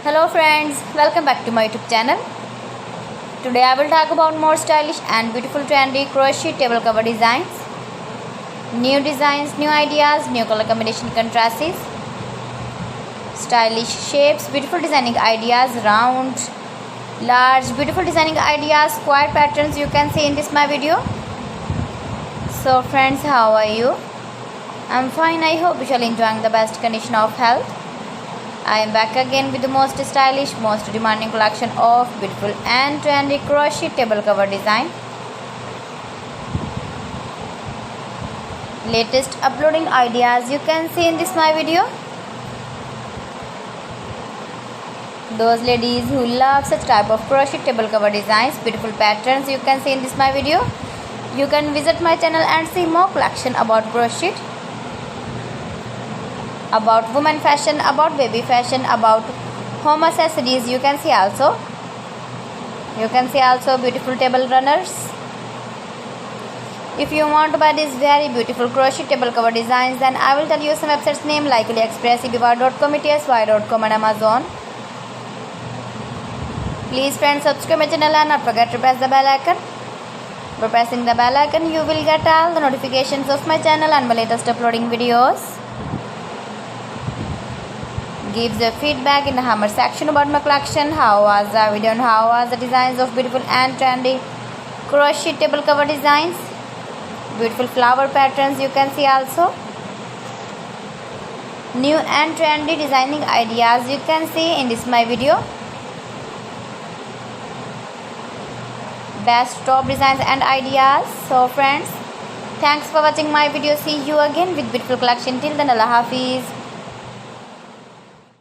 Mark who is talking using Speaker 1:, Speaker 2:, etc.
Speaker 1: Hello friends, welcome back to my YouTube channel. Today I will talk about more stylish and beautiful trendy crochet table cover designs. New designs, new ideas, new color combination contrasts, stylish shapes, beautiful designing ideas, round, large, beautiful designing ideas, square patterns you can see in this my video. So friends, how are you? I'm fine. I hope you shall enjoying the best condition of health. I am back again with the most stylish, most demanding collection of beautiful and trendy crochet table cover design. Latest uploading ideas you can see in this my video. Those ladies who love such type of crochet table cover designs, beautiful patterns you can see in this my video. You can visit my channel and see more collection about crochet, about women fashion, about baby fashion, about home accessories. You can see also beautiful table runners. If you want to buy these very beautiful crochet table cover designs, then I will tell you some websites name like AliExpress, eBay.com, etsy.com and Amazon. Please friends, subscribe my channel and not forget to press the bell icon. By pressing the bell icon, you will get all the notifications of my channel and my latest uploading videos. Gives your feedback in the hammer section about my collection. How was the video and how was the designs of beautiful and trendy crochet table cover designs, beautiful flower patterns you can see also, new and trendy designing ideas you can see in this my video, best top designs and ideas. So friends, thanks for watching my video. See you again with beautiful collection. Till then, Allah Hafiz.